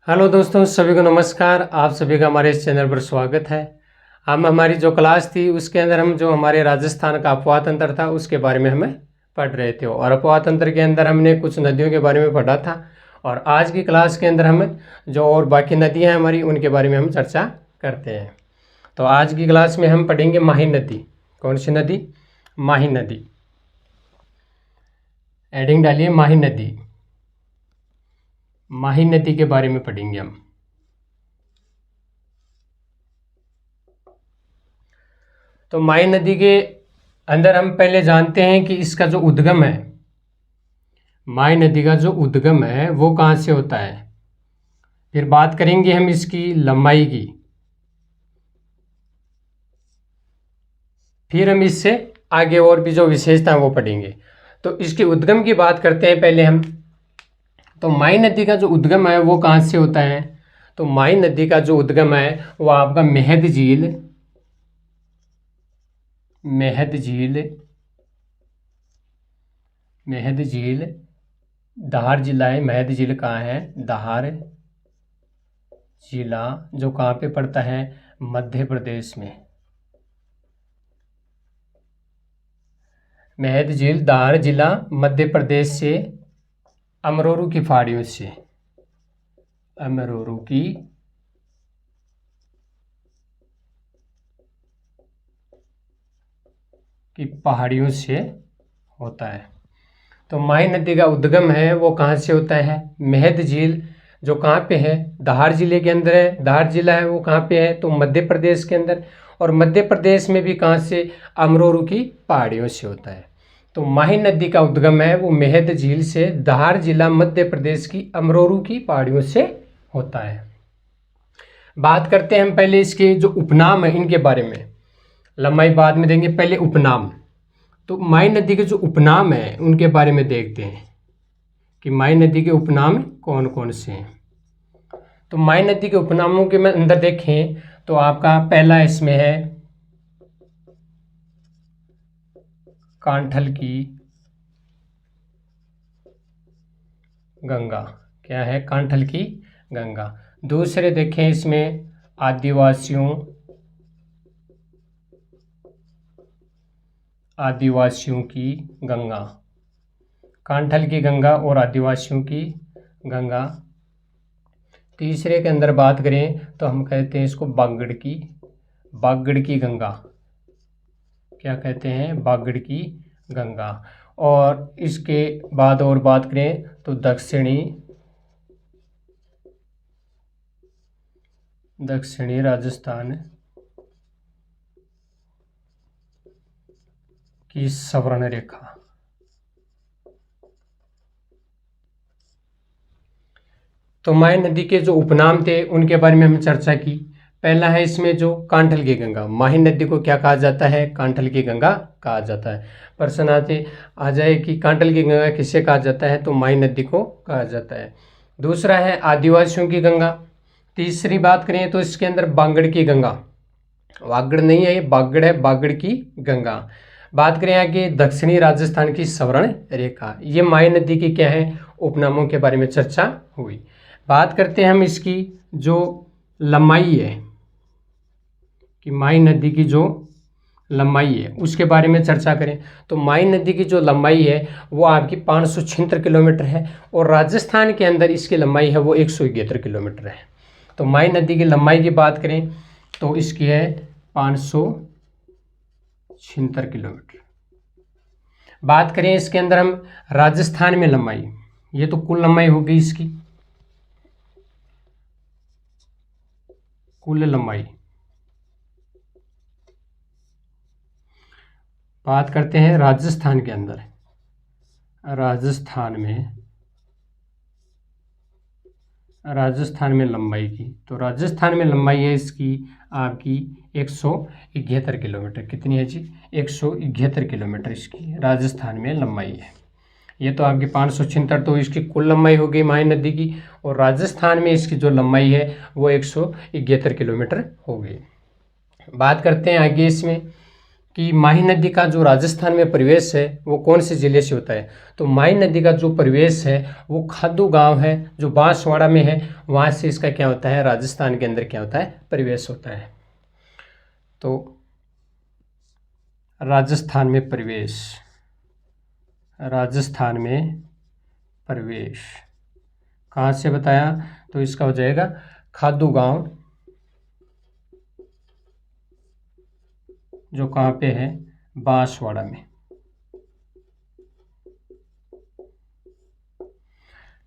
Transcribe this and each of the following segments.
Hello दोस्तों, सभी को नमस्कार। आप सभी का हमारे इस चैनल पर स्वागत है। हम हमारी जो क्लास थी उसके अंदर हम जो हमारे राजस्थान का अपवाह तंत्र था उसके बारे में हमें पढ़ रहे थे और अपवाह तंत्र के अंदर हमने कुछ नदियों के बारे में पढ़ा था। और आज की क्लास के अंदर हम जो और बाकी नदियाँ हैं हमारी उनके बारे में हम चर्चा करते हैं। तो आज की क्लास में हम पढ़ेंगे माही नदी। कौन सी नदी? माही नदी। एडिंग डालिए माही नदी। माही नदी के बारे में पढ़ेंगे हम। तो माही नदी के अंदर हम पहले जानते हैं कि इसका जो उद्गम है, माही नदी का जो उद्गम है वो कहाँ से होता है। फिर बात करेंगे हम इसकी लंबाई की। फिर हम इससे आगे और भी जो विशेषता है वो पढ़ेंगे। तो इसके उद्गम की बात करते हैं पहले हम। तो माही नदी का जो उद्गम है वो कहाँ से होता है? तो माही नदी का जो उद्गम है वो आपका मेहद झील धार जिला है। मेहद झील कहाँ है? धार जिला, जो कहाँ पे पड़ता है? मध्य प्रदेश में। मेहद झील धार जिला मध्य प्रदेश से अमरोरू की पहाड़ियों से, अमरोरू की पहाड़ियों से होता है। तो माही नदी का उद्गम है वो कहाँ से होता है? मेहद झील, जो कहाँ पे है? धार जिले के अंदर है। धार जिला है वो कहाँ पे है? तो मध्य प्रदेश के अंदर। और मध्य प्रदेश में भी कहाँ से? अमरोरू की पहाड़ियों से होता है। तो माही नदी का उद्गम है वो मेहद झील से धार जिला मध्य प्रदेश की अमरोरू की पहाड़ियों से होता है। बात करते हैं हम पहले इसके जो उपनाम है इनके बारे में। लंबाई बाद में देंगे, पहले उपनाम। तो माही नदी के जो उपनाम हैं उनके बारे में देखते हैं कि माही नदी के उपनाम कौन कौन से हैं। तो माही नदी के उपनामों के अंदर देखें तो आपका पहला इसमें है कांठल की गंगा। क्या है? कांठल की गंगा। दूसरे देखें इसमें आदिवासियों की गंगा। कांठल की गंगा और आदिवासियों की गंगा। तीसरे के अंदर बात करें तो हम कहते हैं इसको बागड़ की गंगा। क्या कहते हैं? बागड़ की गंगा। और इसके बाद और बात करें तो दक्षिणी राजस्थान की सवर्ण रेखा। तो माही नदी के जो उपनाम थे उनके बारे में हम चर्चा की। पहला है इसमें जो कांठल की गंगा। माही नदी को क्या कहा जाता है? कांठल की गंगा कहा जाता है। प्रश्न आ जाए कि कांठल की गंगा किसे कहा जाता है? तो माही नदी को कहा जाता है। दूसरा है आदिवासियों की गंगा। तीसरी बात करें तो इसके अंदर बागड़ की गंगा। वागड़ नहीं है, ये बागड़ है, बागड़ की गंगा। बात करें आगे दक्षिणी राजस्थान की सवर्ण रेखा। ये माही नदी की क्या है? उपनामों के बारे में चर्चा हुई। बात करते हैं हम इसकी जो लंबाई है कि माही नदी की जो लंबाई है उसके बारे में चर्चा करें तो माही नदी की जो लंबाई है वो आपकी 576 किलोमीटर है और राजस्थान के अंदर इसकी लंबाई है वो 171 किलोमीटर है। तो माही नदी की लंबाई की बात करें तो इसकी है 576 किलोमीटर। बात करें इसके अंदर हम राजस्थान में लंबाई, ये तो कुल लंबाई होगी इसकी, कुल लंबाई। बात करते हैं राजस्थान के अंदर, राजस्थान में लंबाई की। तो राजस्थान में लंबाई है इसकी आपकी 171 किलोमीटर। कितनी है जी? 171 किलोमीटर इसकी राजस्थान में लंबाई है। ये तो आपकी 576 तो इसकी कुल लंबाई हो गई माही नदी की, और राजस्थान में इसकी जो लंबाई है वो 171 किलोमीटर हो गई। बात करते हैं आगे इसमें कि माही नदी का जो राजस्थान में प्रवेश है वो कौन से जिले से होता है। तो माही नदी का जो प्रवेश है वो खादू गांव है जो बांसवाड़ा में है, वहाँ से इसका क्या होता है, राजस्थान के अंदर क्या होता है, प्रवेश होता है। तो राजस्थान में प्रवेश, राजस्थान में प्रवेश कहाँ से बताया, तो इसका हो जाएगा खादू गांव, जो कहाँ पे है, बांसवाड़ा में।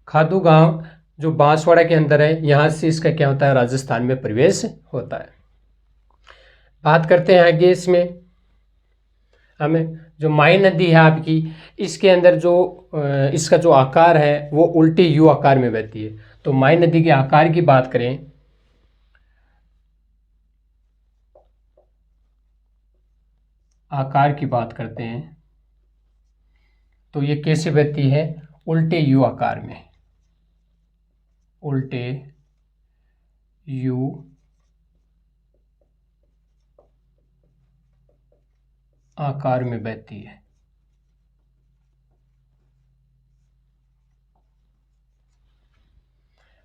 खादू गांव जो बांसवाड़ा के अंदर है, यहाँ से इसका क्या होता है, राजस्थान में प्रवेश होता है। बात करते हैं आगे इसमें हमें, जो माही नदी है आपकी, इसके अंदर जो इसका जो आकार है वो उल्टे यू आकार में बहती है। तो माही नदी के आकार की बात करें, आकार की बात करते हैं तो ये कैसे बहती है, उल्टे यू आकार में, उल्टे यू आकार में बहती है।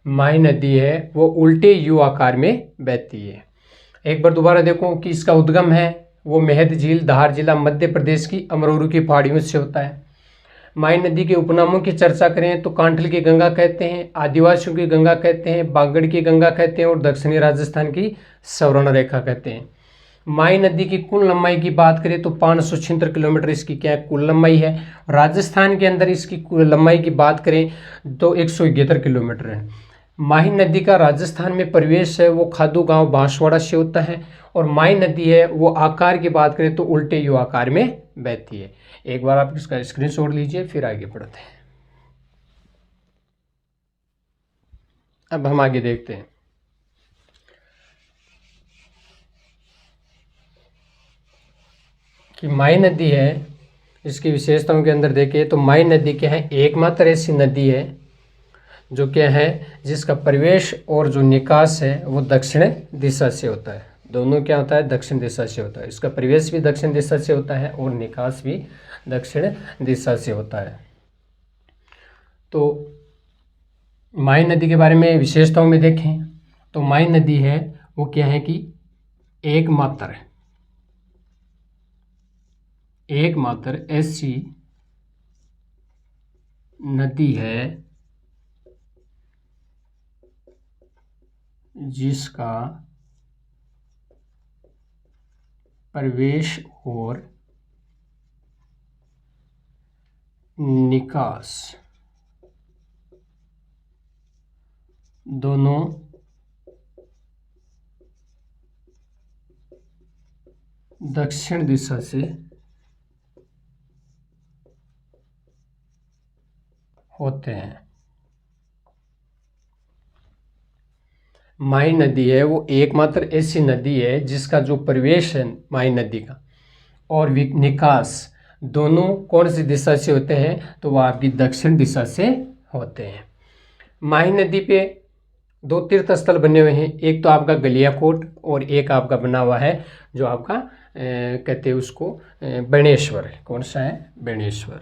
माही नदी है वो उल्टे यू आकार में बहती है। एक बार दोबारा देखो कि इसका उद्गम है वो मेहद झील, धार जिला, मध्य प्रदेश की अमरोरू की पहाड़ियों से होता है। माही नदी के उपनामों की चर्चा करें तो कांठल की गंगा कहते हैं, आदिवासियों की गंगा कहते हैं, बागड़ की गंगा कहते हैं और दक्षिणी राजस्थान की स्वर्ण रेखा कहते हैं। माही नदी की कुल लंबाई की बात करें तो 576 किलोमीटर इसकी क्या है, कुल लंबाई है। राजस्थान के अंदर इसकी कुल लंबाई की बात करें तो 171 किलोमीटर है। माही नदी का राजस्थान में प्रवेश है वो खादू गांव बांसवाड़ा से होता है, और माही नदी है वो आकार की बात करें तो उल्टे यू आकार में बहती है। एक बार आप इसका स्क्रीनशॉट लीजिए, फिर आगे बढ़ते हैं। अब हम आगे देखते हैं कि माही नदी है, इसकी विशेषताओं के अंदर देखें तो माही नदी क्या है, एकमात्र ऐसी नदी है जो क्या है, जिसका प्रवेश और जो निकास है वो दक्षिण दिशा से होता है। दोनों क्या होता है, दक्षिण दिशा से होता है। इसका प्रवेश भी दक्षिण दिशा से होता है और निकास भी दक्षिण दिशा से होता है। तो माही नदी के बारे में विशेषताओं में देखें तो माही नदी है वो क्या है कि एकमात्र ऐसी नदी है जिसका प्रवेश और निकास दोनों दक्षिण दिशा से होते हैं। माही नदी है वो एकमात्र ऐसी नदी है जिसका जो प्रवेश है माही नदी का और निकास दोनों कौन सी दिशा से होते हैं, तो वह आपकी दक्षिण दिशा से होते हैं। माही नदी पे 2 तीर्थ स्थल बने हुए हैं, एक तो आपका गलियाकोट और एक आपका बना हुआ है जो आपका कहते हैं उसको बेणेश्वर है। कौन सा है, बेणेश्वर।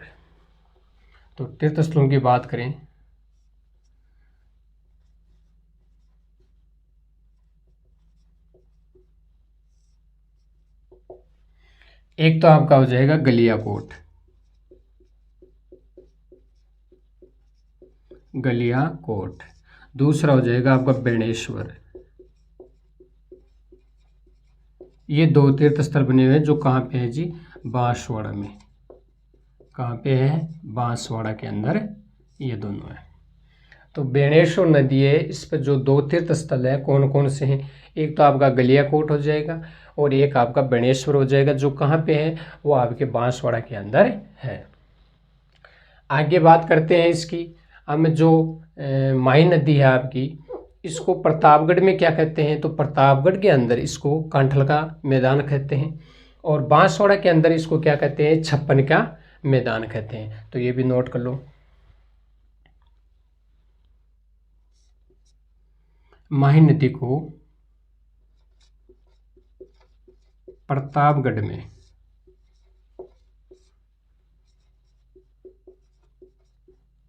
तो तीर्थ स्थलों की बात करें एक तो आपका हो जाएगा गलियाकोट, गलियाकोट। दूसरा हो जाएगा आपका बेणेश्वर। ये 2 तीर्थ स्थल बने हुए हैं जो कहाँ पे है जी, बांसवाड़ा में। कहाँ पे है, बांसवाड़ा के अंदर ये दोनों है। तो बेणेश्वर नदी है, इस पर जो 2 तीर्थ स्थल है कौन कौन से हैं, एक तो आपका गलियाकोट हो जाएगा और एक आपका बेणेश्वर हो जाएगा, जो कहाँ पे है, वो आपके बांसवाड़ा के अंदर है। आगे बात करते हैं इसकी, हम जो माही नदी है आपकी, इसको प्रतापगढ़ में क्या कहते हैं, तो प्रतापगढ़ के अंदर इसको कांठल का मैदान कहते हैं, और बांसवाड़ा के अंदर इसको क्या कहते हैं, छप्पन का मैदान कहते हैं। तो ये भी नोट कर लो। माही नदी को प्रतापगढ़ में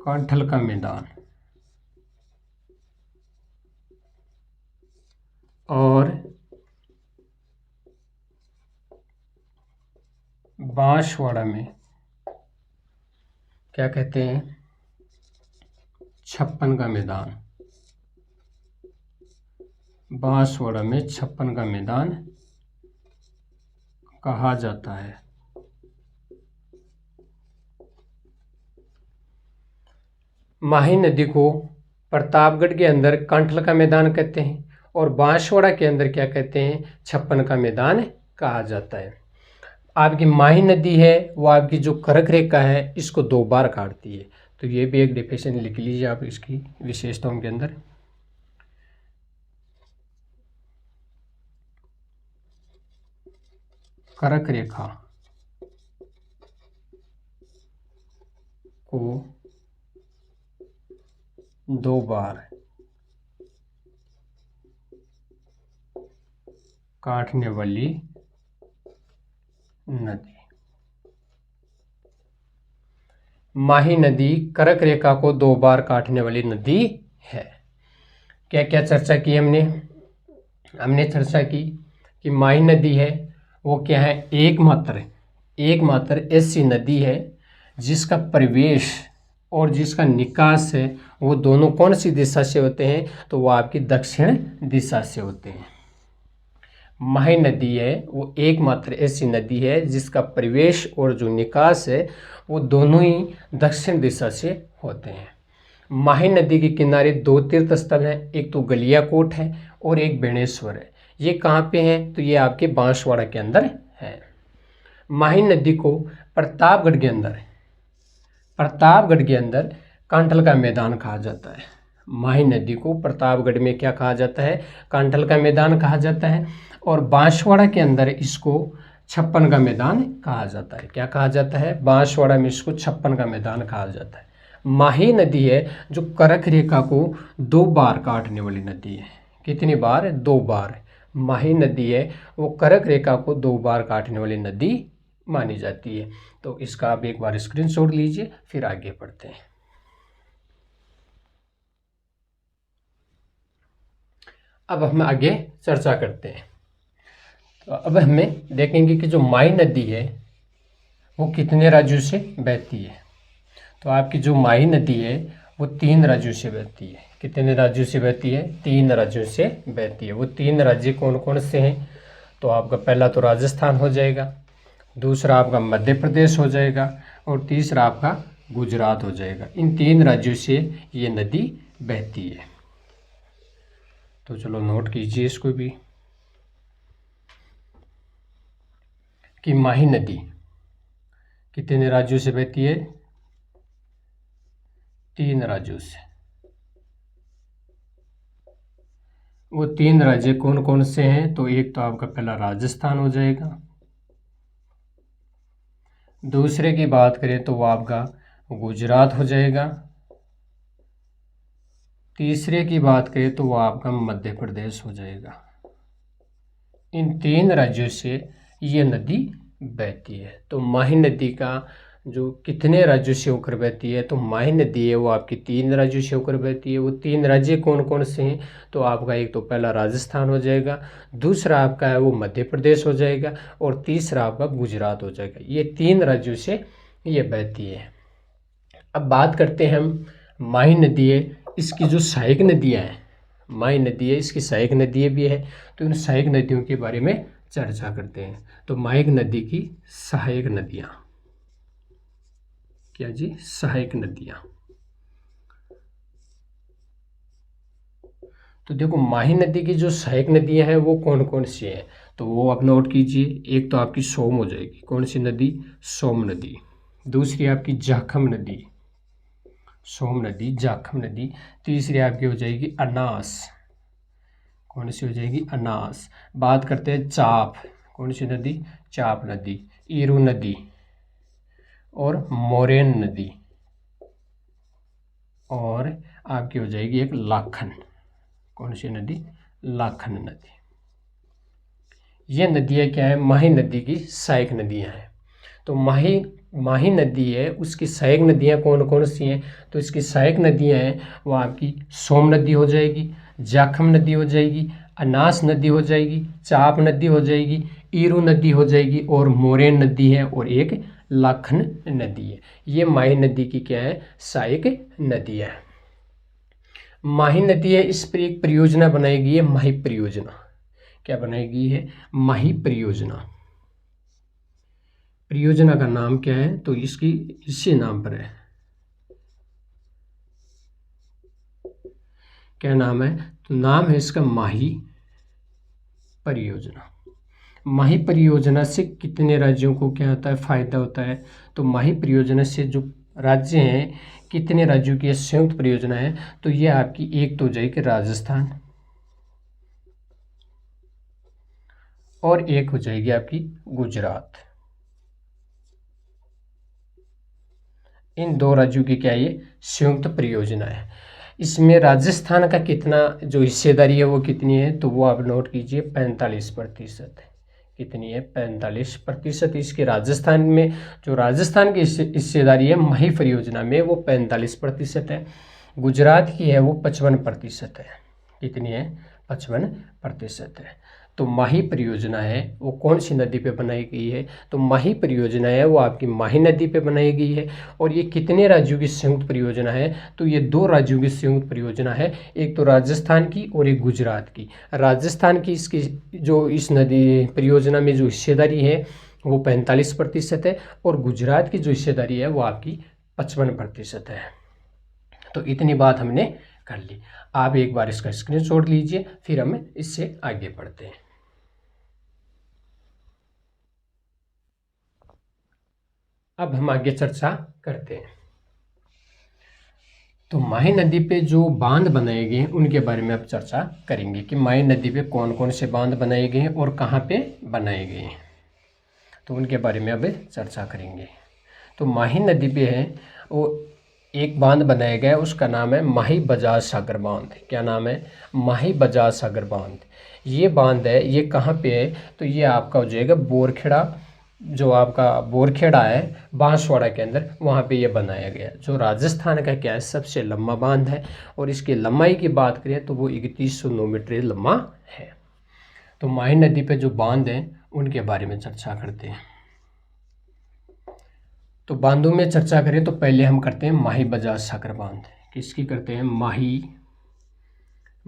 कांठल का मैदान और बांसवाड़ा में क्या कहते हैं, छप्पन का मैदान। बांसवाड़ा में छप्पन का मैदान कहा जाता है। माही नदी को प्रतापगढ़ के अंदर कांठल का मैदान कहते हैं और बांसवाड़ा के अंदर क्या कहते हैं, छप्पन का मैदान कहा जाता है। आपकी माही नदी है वो आपकी जो कर्क रेखा है इसको 2 बार काटती है, तो ये भी एक डेफिनेशन लिख लीजिए आप इसकी विशेषताओं के अंदर। कर्क रेखा को 2 बार काटने वाली नदी। माही नदी कर्क रेखा को 2 बार काटने वाली नदी है। क्या क्या चर्चा की हमने चर्चा की कि माही नदी है वो क्या है, एकमात्र ऐसी नदी है जिसका प्रवेश और जिसका निकास है वो दोनों कौन सी दिशा से होते हैं, तो वो आपकी दक्षिण दिशा से होते हैं। माही नदी है वो एकमात्र ऐसी नदी है जिसका प्रवेश और जो निकास है वो दोनों ही दक्षिण दिशा से होते हैं। माही नदी के किनारे 2 तीर्थ स्थल हैं, एक तो गलियाकोट है और एक बेणेश्वर है। ये कहाँ पे हैं, तो ये आपके बांसवाड़ा के अंदर है। माही नदी को प्रतापगढ़ के अंदर कांठल का मैदान कहा जाता है। माही नदी को प्रतापगढ़ में क्या कहा जाता है, कांठल का मैदान कहा जाता है और बांसवाड़ा के अंदर इसको छप्पन का मैदान कहा जाता है। क्या कहा जाता है, बांसवाड़ा में इसको छप्पन का मैदान कहा जाता है। माही नदी है जो कर्क रेखा को 2 बार काटने वाली नदी है। कितनी बार, 2 बार। माही नदी है वो कर्क रेखा को 2 बार काटने वाली नदी मानी जाती है। तो इसका आप एक बार स्क्रीनशॉट लीजिए, फिर आगे बढ़ते हैं। अब हम आगे चर्चा करते हैं। तो अब हमें देखेंगे कि जो माही नदी है वो कितने राज्यों से बहती है। तो आपकी जो माही नदी है वो 3 राज्यों से बहती है। कितने राज्यों से बहती है, 3 राज्यों से बहती है। वो 3 राज्य कौन कौन से हैं, तो आपका पहला तो राजस्थान हो जाएगा, दूसरा आपका मध्य प्रदेश हो जाएगा और तीसरा आपका गुजरात हो जाएगा। इन 3 राज्यों से ये नदी बहती है। तो चलो नोट कीजिए इसको भी कि माही नदी कितने राज्यों से बहती है, 3 राज्यों से। वो 3 राज्य कौन कौन से हैं, तो एक तो आपका पहला राजस्थान हो जाएगा, दूसरे की बात करें तो वो आपका गुजरात हो जाएगा, तीसरे की बात करें तो वो आपका मध्य प्रदेश हो जाएगा। इन 3 राज्यों से ये नदी बहती है। तो माही नदी का जो कितने राज्यों से होकर बहती है, तो माही नदी है वो आपकी 3 राज्यों से होकर बहती है। वो 3 राज्य कौन कौन से हैं, तो आपका एक तो पहला राजस्थान हो जाएगा, दूसरा आपका है वो मध्य प्रदेश हो जाएगा और तीसरा आपका गुजरात हो जाएगा। ये 3 राज्यों से ये बहती है। अब बात करते हैं हम माही नदी है इसकी जो सहायक नदियाँ हैं। माही नदी है इसकी सहायक नदियाँ भी है, तो इन सहायक नदियों के बारे में चर्चा करते हैं। तो माही नदी की सहायक नदियाँ क्या जी, सहायक नदियाँ। तो देखो माही नदी की जो सहायक नदियाँ हैं वो कौन कौन सी हैं, तो वो आप नोट कीजिए। एक तो आपकी सोम हो जाएगी, कौन सी नदी, सोम नदी। दूसरी आपकी जाखम नदी, सोम नदी, जाखम नदी। तीसरी आपकी हो जाएगी अनास, कौन सी हो जाएगी, अनास। बात करते हैं चाप, कौन सी नदी, चाप नदी। ईरू नदी और मोरेन नदी और आपकी हो जाएगी एक लाखन, कौन सी नदी, लाखन नदी। ये नदियाँ क्या है, माही नदी की सहायक नदियाँ हैं। तो माही माही नदी है उसकी सहायक नदियाँ कौन कौन सी हैं, तो इसकी सहायक नदियाँ हैं वो आपकी सोम नदी हो जाएगी, जाखम नदी हो जाएगी, अनास नदी हो जाएगी, चाप नदी हो जाएगी, ईरू नदी हो जाएगी और मोरेन नदी है और एक लाखन नदी है। ये माही नदी की क्या है, सहायक नदियाँ है। माही नदी है, इस पर एक परियोजना बनाई गई है, माही परियोजना। क्या बनाई गई है, माही परियोजना। परियोजना का नाम क्या है, तो इसकी इसी नाम पर है, क्या नाम है, तो नाम है इसका माही परियोजना। माही परियोजना से कितने राज्यों को क्या होता है, फायदा होता है, तो माही परियोजना से जो राज्य हैं, कितने राज्यों की संयुक्त परियोजना है, तो ये आपकी एक तो हो जाएगी राजस्थान और एक हो जाएगी आपकी गुजरात। इन दो राज्यों की क्या ये संयुक्त परियोजना है। इसमें राजस्थान का कितना जो हिस्सेदारी है वो कितनी है, तो वो आप नोट कीजिए 45% है। कितनी है, 45%। इसके राजस्थान में जो राजस्थान की हिस्सेदारी है माही परियोजना में वो 45% है। गुजरात की है वो 55% है। कितनी है, 55% है। तो माही परियोजना है वो कौन सी नदी पे बनाई गई है, तो माही परियोजना है वो आपकी माही नदी पे बनाई गई है। और ये कितने राज्यों की संयुक्त परियोजना है, तो ये दो राज्यों की संयुक्त परियोजना है, एक तो राजस्थान की और एक गुजरात की। राजस्थान की इसकी जो इस नदी परियोजना में जो हिस्सेदारी है वो 45% है और गुजरात की जो हिस्सेदारी है वो आपकी 55% है। तो इतनी बात हमने कर ली। आप एक बार इसका स्क्रीनशॉट लीजिए, फिर हम इससे आगे बढ़ते हैं। अब हम आगे चर्चा करते हैं। तो माही नदी पे जो बांध बनाए गए हैं उनके बारे में अब चर्चा करेंगे कि माही नदी पे कौन कौन से बांध बनाए गए हैं और कहाँ पे बनाए गए हैं, तो उनके बारे में अब चर्चा करेंगे। तो माही नदी पे है वो एक बांध बनाया गया है, उसका नाम है माही बजाज सागर बांध। क्या नाम है, माही बजाज सागर बांध। ये बांध है, ये कहाँ पे है, तो ये आपका हो जाएगा बोरखेड़ा, जो आपका बोरखेड़ा है बांसवाड़ा के अंदर, वहाँ पे ये बनाया गया है, जो राजस्थान का क्या है सबसे लंबा बांध है। और इसकी लंबाई की बात करें तो वो 3109 मीटर लंबा है। तो माही नदी पे जो बांध हैं उनके बारे में चर्चा करते हैं। तो बांधों में चर्चा करें तो पहले हम करते हैं माही बजाज सागर बांध। किसकी करते हैं, माही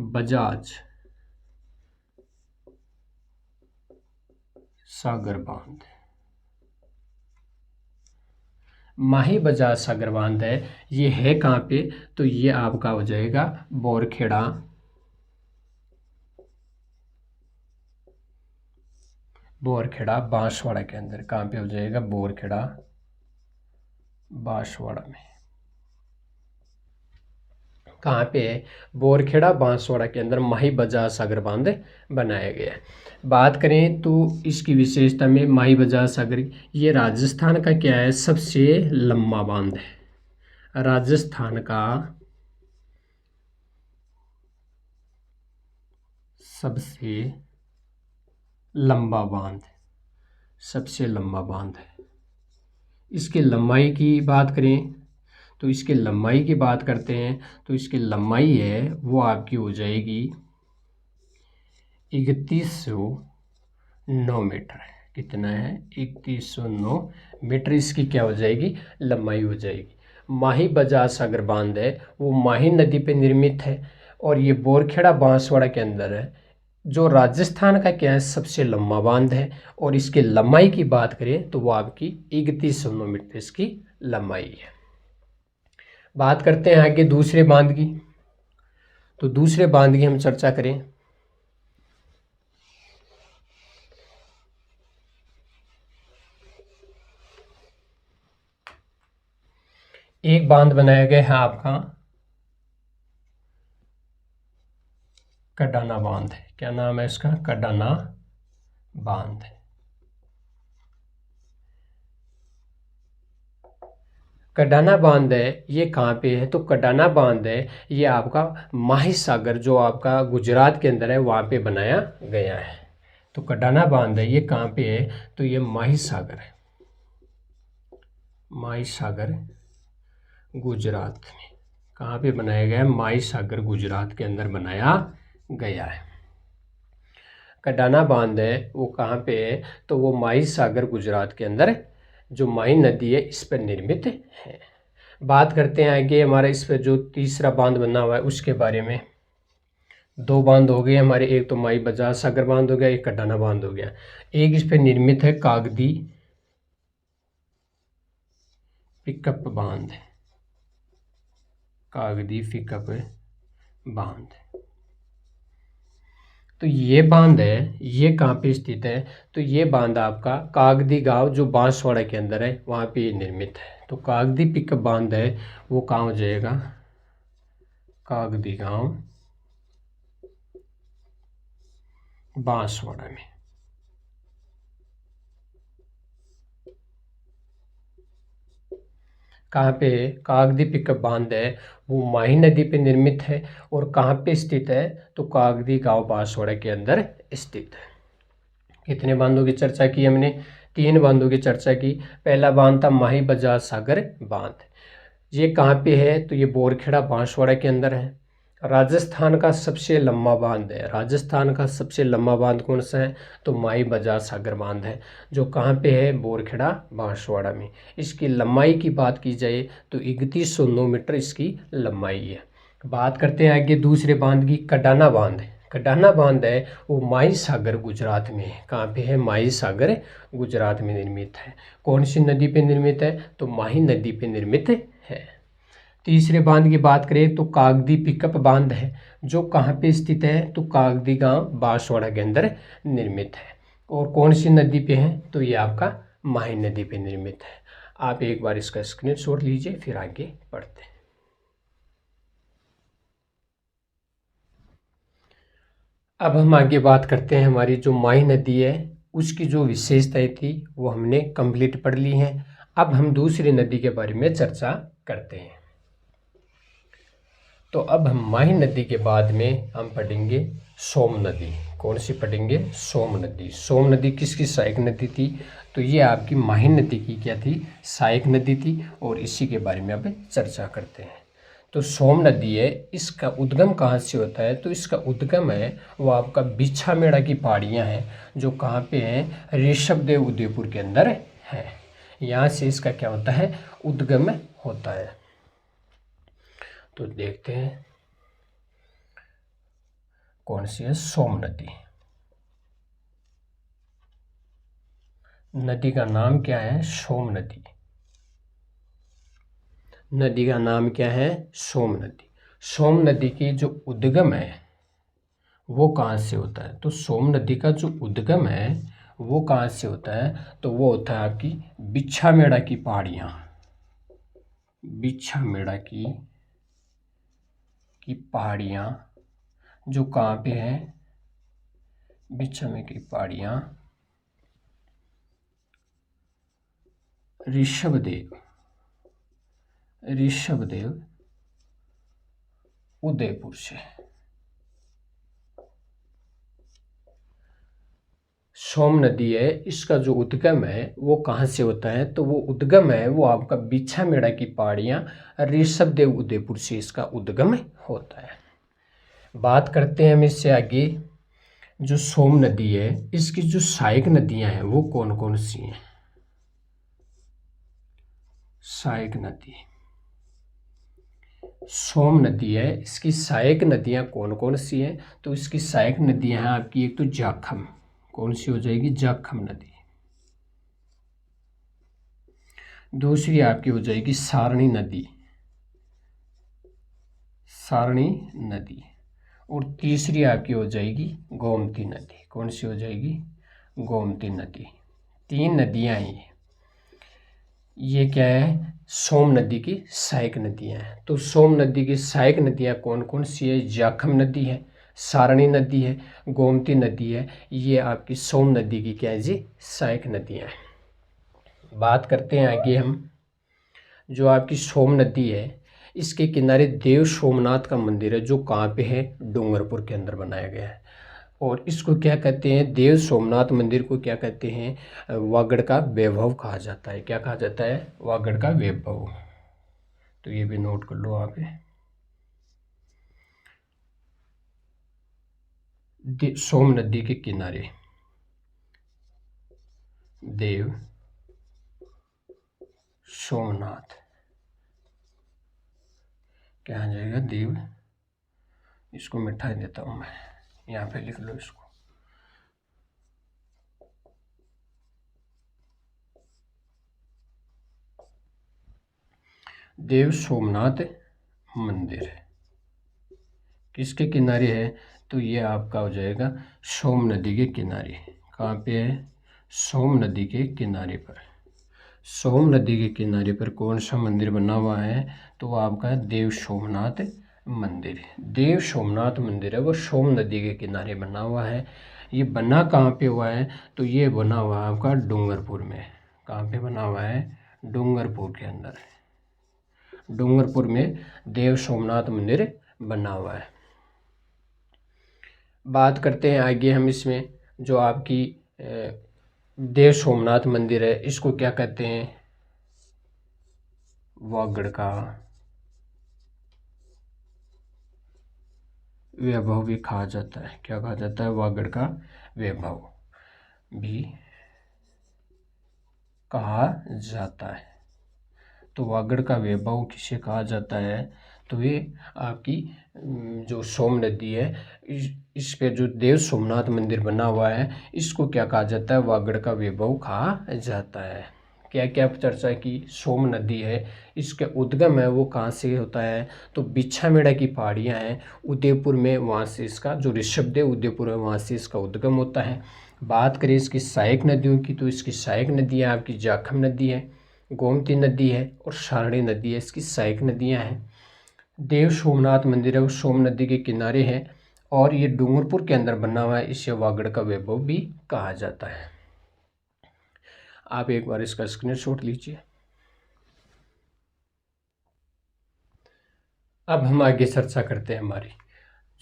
बजाज सागर बांध। माही बजाज सागर बांध है, ये है कहाँ पे, तो ये आपका हो जाएगा बोरखेड़ा, बोरखेड़ा बांसवाड़ा के अंदर। कहाँ पे हो जाएगा, बोरखेड़ा बांसवाड़ा में। कहाँ पे है, बोरखेड़ा बांसवाड़ा के अंदर माही बजाज सागर बांध बनाया गया है। बात करें तो इसकी विशेषता में माही बजाज सागर, ये राजस्थान का क्या है सबसे लंबा बांध है। राजस्थान का सबसे लंबा बांध, सबसे लंबा बांध है। इसकी लंबाई की बात करें तो इसकी लंबाई की बात करते हैं तो इसकी लंबाई है वो आपकी हो जाएगी 3109 मीटर। कितना है, 3109 मीटर इसकी क्या हो जाएगी, लंबाई हो जाएगी। माही बजाज सागर बांध है वो माही नदी पे निर्मित है और ये बोरखेड़ा बांसवाड़ा के अंदर है, जो राजस्थान का क्या है सबसे लंबा बांध है। और इसकी लंबाई की बात करें तो वो आपकी 3109 मीटर इसकी लंबाई है। बात करते हैं आगे दूसरे बांध की। तो दूसरे बांध की हम चर्चा करें एक बांध बनाया गया है आपका कडाना बांध। क्या नाम है इसका, कडाना बांध। कडाना बांध है ये कहाँ पे है, तो कडाना बांध है ये आपका माही सागर जो आपका गुजरात के अंदर है वहाँ पे बनाया गया है। तो कडाना बांध है ये कहाँ पे है, तो ये माही सागर है। माई सागर गुजरात में। कहाँ पे बनाया गया है? माई सागर गुजरात के अंदर बनाया गया है। कडाना बांध है वो कहाँ पे है? तो वो माई सागर गुजरात के अंदर जो माई नदी है इस पर निर्मित है। बात करते हैं आगे हमारा इस पर जो तीसरा बांध बना हुआ है उसके बारे में। दो बांध हो गए हमारे, एक तो माई बजाज सागर बांध हो गया, एक कडाना बांध हो गया। एक इस पर निर्मित है कागदी पिकअप बांध, कागदी पिकअप बांध। तो ये बांध है, ये कहाँ पे स्थित है? तो ये बांध आपका कागदी गांव जो बांसवाड़ा के अंदर है वहाँ पे निर्मित है। तो कागदी पिकअप बांध है वो कहाँ हो जाएगा? कागदी गांव बांसवाड़ा में। कहाँ पे है? कागदी पिकअप बांध है वो माही नदी पे निर्मित है और कहाँ पे स्थित है? तो कागदी गांव बांसवाड़ा के अंदर स्थित है। कितने बांधों की चर्चा की हमने? 3 बांधों की चर्चा की। पहला बांध था माही बजाज सागर बांध। ये कहाँ पे है? तो ये बोरखेड़ा बांसवाड़ा के अंदर है। राजस्थान का सबसे लंबा बांध है। राजस्थान का सबसे लंबा बांध कौन सा है? तो माई बजाज सागर बांध है जो कहाँ पे है? बोरखेड़ा बांसवाड़ा में। इसकी लंबाई की बात की जाए तो 3109 मीटर इसकी लंबाई है। बात करते हैं आगे दूसरे बांध की, कडाना बांध। कडाना बांध है वो माई सागर गुजरात में है। कहाँ पे है? माई सागर गुजरात में निर्मित है। कौन सी नदी पे निर्मित है? तो माही नदी पे निर्मित है। तीसरे बांध की बात करें तो कागदी पिकअप बांध है जो कहाँ पे स्थित है? तो कागदी गांव बांसवाड़ा के अंदर निर्मित है। और कौन सी नदी पे है? तो ये आपका माही नदी पे निर्मित है। आप एक बार इसका स्क्रीनशॉट लीजिए फिर आगे पढ़ते हैं। अब हम आगे बात करते हैं हमारी जो माही नदी है उसकी जो विशेषताएं थी वो हमने कंप्लीट पढ़ ली हैं। अब हम दूसरी नदी के बारे में चर्चा करते हैं। तो अब हम माही नदी के बाद में हम पढ़ेंगे सोम नदी। कौन सी पढ़ेंगे? सोम नदी। सोम नदी किसकी सहायक नदी थी? तो ये आपकी माही नदी की क्या थी? सहायक नदी थी और इसी के बारे में अब चर्चा करते हैं। तो सोम नदी है, इसका उद्गम कहाँ से होता है? तो इसका उद्गम है वो आपका बिछामेड़ा की पहाड़ियाँ हैं जो कहाँ पे हैं? ऋषभदेव उदयपुर के अंदर है। यहाँ से इसका क्या होता है? उद्गम होता है। तो देखते हैं कौन सी है? सोम नदी। नदी का नाम क्या है? सोम नदी। नदी का नाम क्या है? सोम नदी। सोम नदी की जो उद्गम है वो कहाँ से होता है? तो सोम नदी का जो उद्गम है वो कहाँ से होता है? तो वो होता है आपकी बिछामेड़ा की पहाड़ियाँ। बिछामेड़ा की पहाड़ियाँ जो कहाँ पे है? बिछामेड़ा की पहाड़ियाँ ऋषभदेव उदयपुर से। सोम नदी है, इसका जो उद्गम है वो कहाँ से होता है? तो वो उद्गम है वो आपका बिछामेड़ा की पहाड़ियाँ ऋषभदेव उदयपुर से इसका उद्गम होता है। बात करते हैं हम इससे आगे। जो सोम नदी है इसकी जो सहायक नदियाँ हैं वो कौन कौन सी हैं? सहायक नदी सोम नदी है, इसकी सहायक नदियाँ कौन कौन सी हैं? तो इसकी सहायक नदियाँ हैं आपकी, एक तो जाखम। कौन सी हो जाएगी? जाखम नदी। दूसरी आपकी हो जाएगी सारणी नदी, सारणी नदी। और तीसरी आपकी हो जाएगी गोमती नदी। कौन सी हो जाएगी? गोमती नदी। 3 नदियाँ ही ये क्या है? सोम नदी की सहायक नदियाँ हैं। तो सोम नदी की सहायक नदियाँ कौन कौन सी है? जाखम नदी है, सारणी नदी है, गोमती नदी है। ये आपकी सोम नदी की क्या है जी? सहायक नदियाँ हैं। बात करते हैं आगे हम। जो आपकी सोम नदी है इसके किनारे देव सोमनाथ का मंदिर है जो कहाँ पे है? डूंगरपुर के अंदर बनाया गया है। और इसको क्या कहते हैं, देव सोमनाथ मंदिर को क्या कहते हैं, वागड़ का वैभव कहा जाता है। क्या कहा जाता है, वागड़ का वैभव। तो ये भी नोट कर लो आप। सोम नदी के किनारे देव सोमनाथ, क्या आ जाएगा, देव, इसको मिटा देता हूं मैं, यहाँ पे लिख लो इसको, देव सोमनाथ मंदिर किसके किनारे है, तो ये आपका हो जाएगा सोम नदी के किनारे। कहाँ पे है, सोम नदी के किनारे पर। सोम नदी के किनारे पर कौन सा मंदिर बना हुआ है, तो वो आपका देव सोमनाथ मंदिर। देव सोमनाथ मंदिर है वो सोम नदी के किनारे बना हुआ है। ये बना कहाँ पे हुआ है, तो ये बना हुआ है आपका डूंगरपुर में। कहाँ पे बना हुआ है, डूंगरपुर के अंदर। डूंगरपुर में देव सोमनाथ मंदिर बना हुआ है। बात करते हैं आगे हम इसमें, जो आपकी देव सोमनाथ मंदिर है इसको क्या कहते हैं, वागड़ का वैभव भी कहा जाता है। क्या कहा जाता है, वागड़ का वैभव भी कहा जाता है। तो वागड़ का वैभव किसे कहा जाता है, तो ये आपकी जो सोम नदी है इस पे जो देव सोमनाथ मंदिर बना हुआ है इसको क्या कहा जाता है, वागड़ का वैभव कहा जाता है। क्या क्या चर्चा की, सोम नदी है इसके उद्गम है वो कहाँ से होता है, तो बिछामेड़ा की पहाड़ियाँ हैं उदयपुर में, वहाँ से इसका जो ऋषभदेव उदयपुर है वहाँ से इसका उद्गम होता है। बात करें इसकी सहायक नदियों की, तो इसकी सहायक नदियाँ आपकी जाखम नदी है, गोमती नदी है और सारणी नदी है, इसकी सहायक नदियाँ हैं। देव सोमनाथ मंदिर है वो सोम नदी के किनारे है और ये डूंगरपुर के अंदर बना हुआ है, इसे वागड़ का वैभव भी कहा जाता है। आप एक बार इसका स्क्रीनशॉट लीजिए। अब हम आगे चर्चा करते हैं,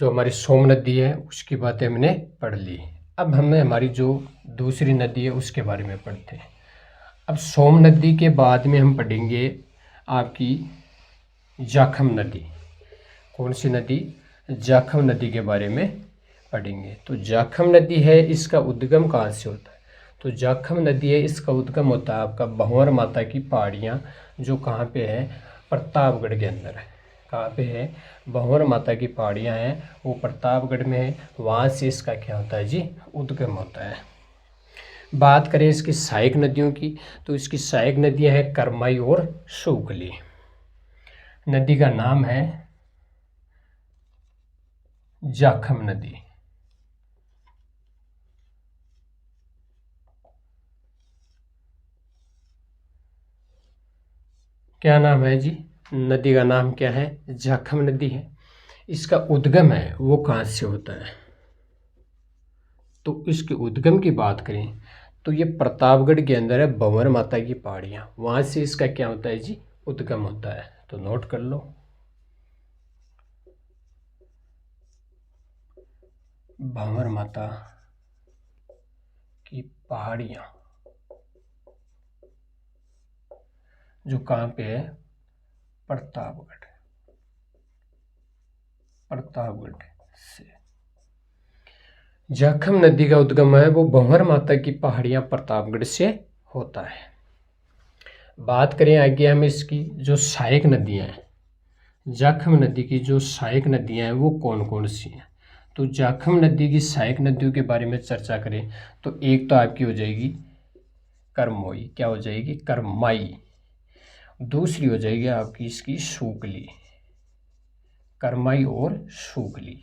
हमारी सोम नदी है उसकी बातें हमने पढ़ ली। अब हमें हमारी जो दूसरी नदी है उसके बारे में पढ़ते हैं। अब सोम नदी के बाद में हम पढ़ेंगे आपकी जाखम नदी। कौन सी नदी, जाखम नदी के बारे में पढ़ेंगे। तो जाखम नदी है इसका उद्गम कहाँ से होता है, तो जाखम नदी है इसका उद्गम होता है आपका भंवर माता की पहाड़ियाँ, जो कहाँ पे है, प्रतापगढ़ के अंदर है। कहाँ पे है, भंवर माता की पहाड़ियाँ हैं वो प्रतापगढ़ में है, वहाँ से इसका क्या होता है जी, उद्गम होता है। बात करें इसकी सहायक नदियों की, तो इसकी सहायक नदियाँ हैं करमाई और सूगली। नदी का नाम है जाखम नदी। क्या नाम है जी, नदी का नाम क्या है, जाखम नदी है। इसका उद्गम है वो कहाँ से होता है, तो इसके उद्गम की बात करें तो ये प्रतापगढ़ के अंदर है, भंवर माता की पहाड़ियाँ, वहाँ से इसका क्या होता है जी, उद्गम होता है। तो नोट कर लो, भंवर माता की पहाड़ियाँ जो कहाँ पे है, प्रतापगढ़, प्रतापगढ़ से। जाखम नदी का उद्गम है वो भंवर माता की पहाड़ियाँ प्रतापगढ़ से होता है। बात करें आगे हम इसकी जो सहायक नदियाँ हैं, जाखम नदी की जो सहायक नदियाँ हैं वो कौन कौन सी हैं, तो जाखम नदी की सहायक नदियों के बारे में चर्चा करें तो एक तो आपकी हो जाएगी करमोई, क्या हो जाएगी, करमाई। दूसरी हो जाएगी आपकी इसकी सूगली, करमाई और सूगली।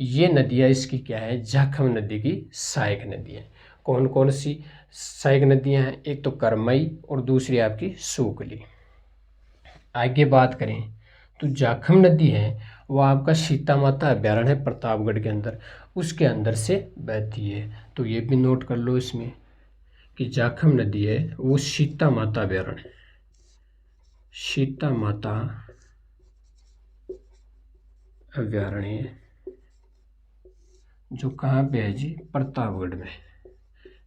ये नदियाँ इसकी क्या है, जाखम नदी की सहायक नदी है। कौन कौन सी सहायक नदियाँ हैं, एक तो करमई और दूसरी आपकी सूगली। आगे बात करें तो जाखम नदी है वो आपका सीता माता अभ्यारण्य है प्रतापगढ़ के अंदर, उसके अंदर से बहती है। तो ये भी नोट कर लो इसमें कि जाखम नदी है वो सीता माता अभ्यारण्य, सीता माता अभ्यारण्य जो कहाँ पे है जी, प्रतापगढ़ में।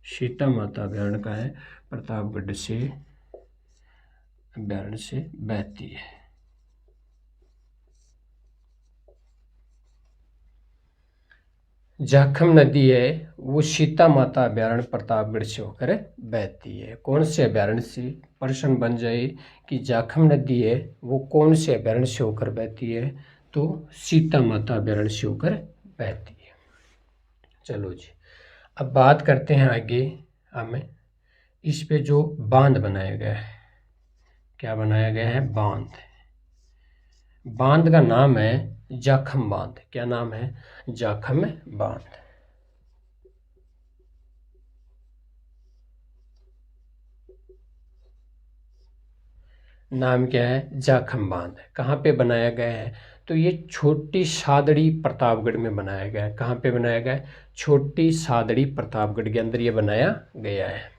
सीता माता अभयारण्य का है, प्रतापगढ़ से अभयारण्य से बहती है। जाखम नदी है वो सीता माता अभयारण्य प्रतापगढ़ से होकर बहती है। कौन से अभयारण्य से? प्रश्न बन जाए कि जाखम नदी है वो कौन से अभयारण्य से होकर बहती है, तो सीता माता अभयारण्य से होकर बहती है। चलो जी, अब बात करते हैं आगे। हमें इस पे जो बांध बनाया गया है, क्या बनाया गया है? बांध। बांध का नाम है जाखम बांध। क्या नाम है? जाखम बांध। नाम क्या है? जाखम बांध। कहाँ पे बनाया गया है? तो ये छोटी सादड़ी प्रतापगढ़ में बनाया गया है। कहाँ पे बनाया गया है? छोटी सादड़ी प्रतापगढ़ के अंदर ये बनाया गया है।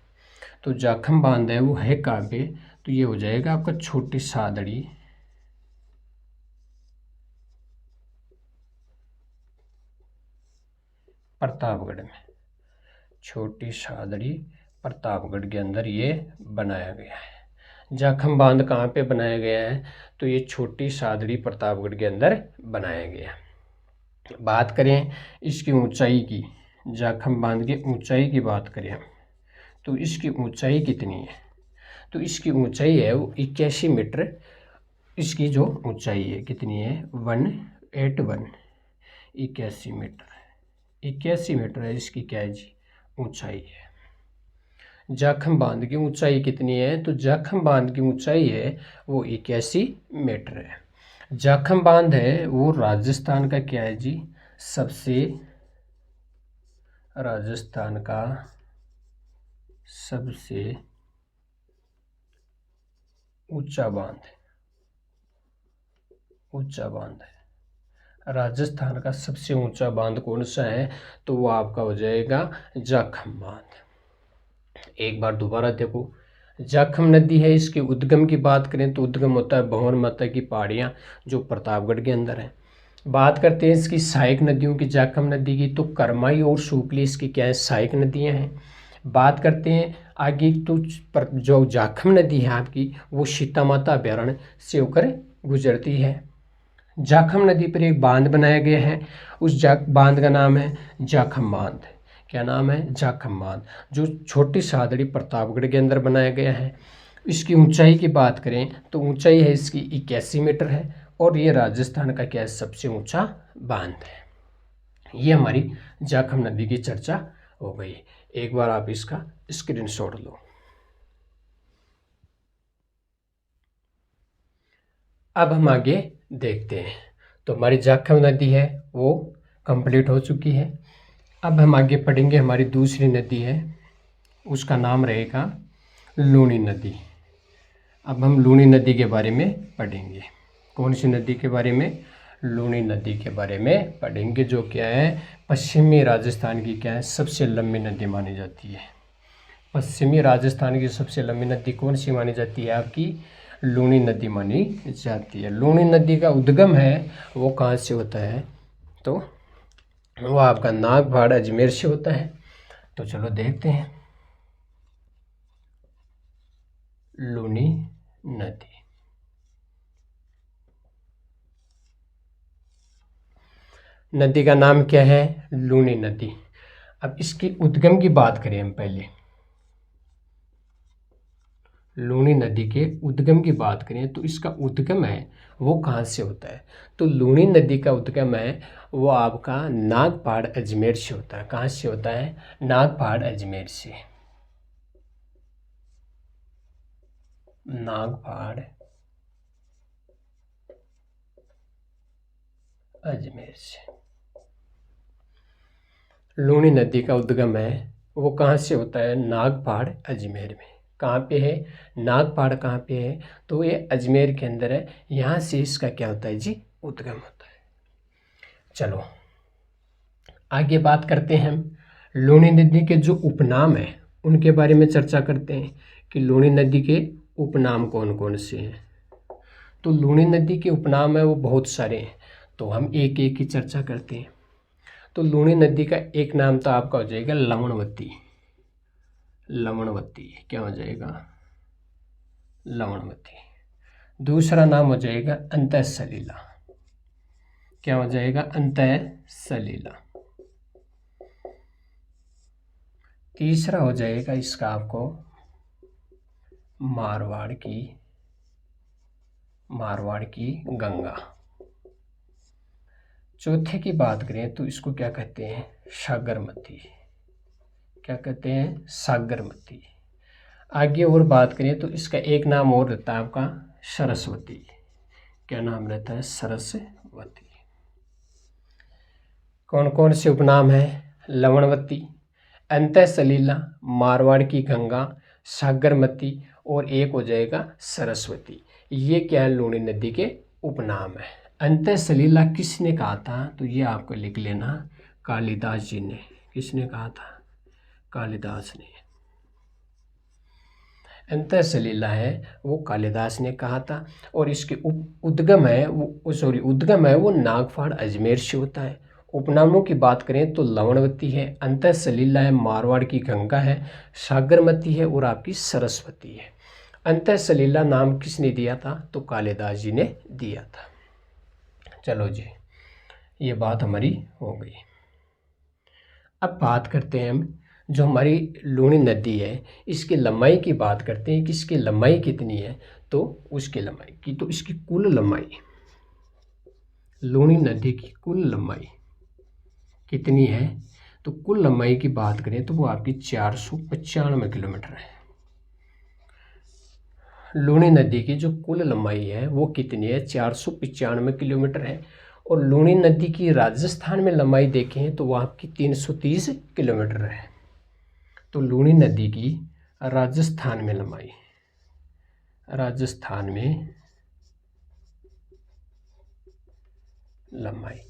तो जाखम बांध है वो है कहाँ पे? तो ये हो जाएगा आपका छोटी सादड़ी प्रतापगढ़ में। छोटी सादड़ी प्रतापगढ़ के अंदर ये बनाया गया है। जाखम बांध कहाँ पे बनाया गया है? तो ये छोटी सादड़ी प्रतापगढ़ के अंदर बनाया गया। बात करें इसकी ऊंचाई की, जाखम बांध की ऊंचाई की बात करें हम, तो इसकी ऊंचाई कितनी है? तो इसकी ऊंचाई है वो 81 मीटर। इसकी जो ऊंचाई है कितनी है? 181, 81 मीटर। 81 मीटर है इसकी क्या है जी? ऊंचाई है। जाखम बांध की ऊंचाई कितनी है? तो जाखम बांध की ऊंचाई है वो 81 मीटर है। जाखम बांध है वो राजस्थान का क्या है जी? राजस्थान का सबसे ऊंचा बांध है। ऊंचा बांध है। राजस्थान का सबसे ऊंचा बांध कौन सा है? तो वो आपका हो जाएगा जाखम बांध। एक बार दोबारा देखो, जाखम नदी है, इसके उद्गम की बात करें तो उद्गम होता है भंवर माता की पहाड़ियाँ जो प्रतापगढ़ के अंदर है। बात करते हैं इसकी सहायक नदियों की, जाखम नदी की, तो करमाई और सूपली इसकी क्या है? सहायक नदियाँ हैं। बात करते हैं आगे, तो जो जाखम नदी है आपकी वो सीता माता अभयारण्य से होकर गुजरती है। जाखम नदी पर एक बांध बनाया गया है, उस बांध का नाम है जाखम बांध। क्या नाम है? जाखम बांध, जो छोटी सादड़ी प्रतापगढ़ के अंदर बनाया गया है। इसकी ऊंचाई की बात करें तो ऊंचाई है इसकी 81 मीटर है और ये राजस्थान का क्या है? सबसे ऊंचा बांध है। ये हमारी जाखम नदी की चर्चा हो गई। एक बार आप इसका स्क्रीनशॉट लो। अब हम आगे देखते हैं। तो हमारी जाखम नदी है वो कंप्लीट हो चुकी है। अब हम आगे पढ़ेंगे, हमारी दूसरी नदी है उसका नाम रहेगा लूनी नदी। अब हम लूनी नदी के बारे में पढ़ेंगे। कौन सी नदी के बारे में? लूनी नदी के बारे में पढ़ेंगे, जो क्या है पश्चिमी राजस्थान की क्या है? सबसे लंबी नदी मानी जाती है। पश्चिमी राजस्थान की सबसे लंबी नदी कौन सी मानी जाती है? आपकी लूनी नदी मानी जाती है। लूनी नदी का उद्गम है वो कहाँ से होता है? तो वो आपका नागपाड़ अजमेर से होता है। तो चलो देखते हैं लूनी नदी। नदी का नाम क्या है? लूनी नदी। अब इसकी उद्गम की बात करें हम पहले, लूनी नदी के उद्गम की बात करें तो इसका उद्गम है वो कहाँ से होता है? तो लूनी नदी का उद्गम है वो आपका नागपाड़ अजमेर से होता है। कहाँ से होता है? नागपाड़ अजमेर से। नागपाड़ अजमेर से लूनी नदी का उद्गम है वो कहाँ से होता है? नागपाड़ अजमेर में। कहाँ पे है? नागपाड़ कहाँ पे है? तो ये अजमेर के अंदर है। यहाँ से इसका क्या होता है जी? उद्गम होता है। चलो आगे बात करते हैं हम लूनी नदी के जो उपनाम है उनके बारे में चर्चा करते हैं कि लूनी नदी के उपनाम कौन कौन से हैं। तो लूनी नदी के उपनाम है वो बहुत सारे हैं, तो हम एक एक की चर्चा करते हैं। तो लूणी नदी का एक नाम तो आपका हो जाएगा लवणवती। लवणवती क्या हो जाएगा? लवणवती। दूसरा नाम हो जाएगा अंतःसलिला। क्या हो जाएगा? अंतःसलिला। तीसरा हो जाएगा इसका आपको मारवाड़ की गंगा। चौथे की बात करें तो इसको क्या कहते हैं? सागरमती। क्या कहते हैं? सागरमती। आगे और बात करें तो इसका एक नाम और रहता है आपका सरस्वती। क्या नाम रहता है? सरस्वती। कौन कौन से उपनाम है? लवणवती, अंतःसलिला, मारवाड़ की गंगा, सागरमती और एक हो जाएगा सरस्वती। ये क्या है? लूणी नदी के उपनाम है। अंतःसलिला किसने कहा था? तो ये आपको लिख लेना, कालिदास जी ने। किसने कहा था? कालिदास ने। अंतःसलिला है वो कालिदास ने कहा था। और इसके उद्गम है वो नागपाड़ अजमेर से होता है। उपनामों की बात करें तो लवणवती है, अंतःसलिला है, मारवाड़ की गंगा है, सागरमती है और आपकी सरस्वती है। अंतःसलिला नाम किसने दिया था? तो कालिदास जी ने दिया था। चलो जी, ये बात हमारी हो गई। अब बात करते हैं हम जो हमारी लूणी नदी है इसकी लंबाई की बात करते हैं कि इसकी लंबाई कितनी है। तो उसकी लंबाई की, तो इसकी कुल लंबाई, लूणी नदी की कुल लंबाई कितनी है? तो कुल लंबाई की बात करें तो वो आपकी 495 किलोमीटर है। लूणी नदी की जो कुल लंबाई है वो कितनी है? 495 किलोमीटर है। और लूणी नदी की राजस्थान में लंबाई देखें तो वो आपकी 330 किलोमीटर है। तो लूणी नदी की राजस्थान में लंबाई,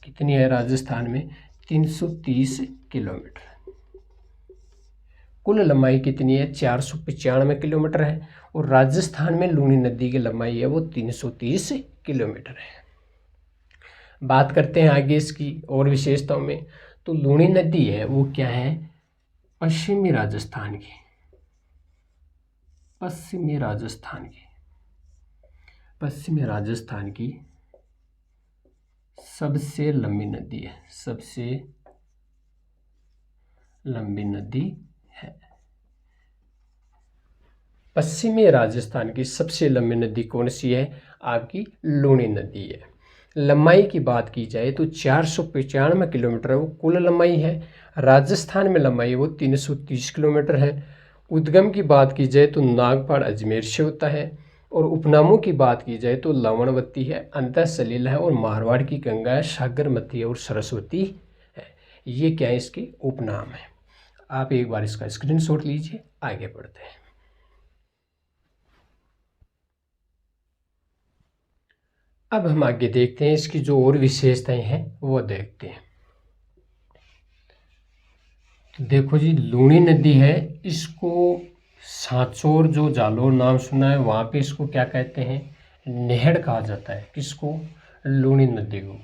कितनी है? राजस्थान में 330 किलोमीटर। कुल लंबाई कितनी है? 495 किलोमीटर है। और राजस्थान में लूणी नदी की लंबाई है वो 330 किलोमीटर है। बात करते हैं आगे इसकी और विशेषताओं में। तो लूणी नदी है वो क्या है? पश्चिमी राजस्थान की सबसे लंबी नदी है। सबसे लंबी नदी है। पश्चिमी राजस्थान की सबसे लंबी नदी कौन सी है? आपकी लूणी नदी है। लंबाई की बात की जाए तो 495 किलोमीटर वो कुल लंबाई है। राजस्थान में लंबाई वो 330 किलोमीटर है। उद्गम की बात की जाए तो नागपाड़ अजमेर से होता है। और उपनामों की बात की जाए तो लवणवती है, अंतःसलिला है और मारवाड़ की गंगा है, सागरमती है और सरस्वती है। ये क्या है? इसके उपनाम है। आप एक बार इसका स्क्रीनशॉट लीजिए, आगे बढ़ते हैं। अब हम आगे देखते हैं इसकी जो और विशेषताएं हैं वो देखते हैं। तो देखो जी, लूणी नदी है, इसको सांचौर जो जालोर नाम सुना है वहाँ पे इसको क्या कहते हैं? नेहड़ कहा जाता है। किसको? लूणी नदी को।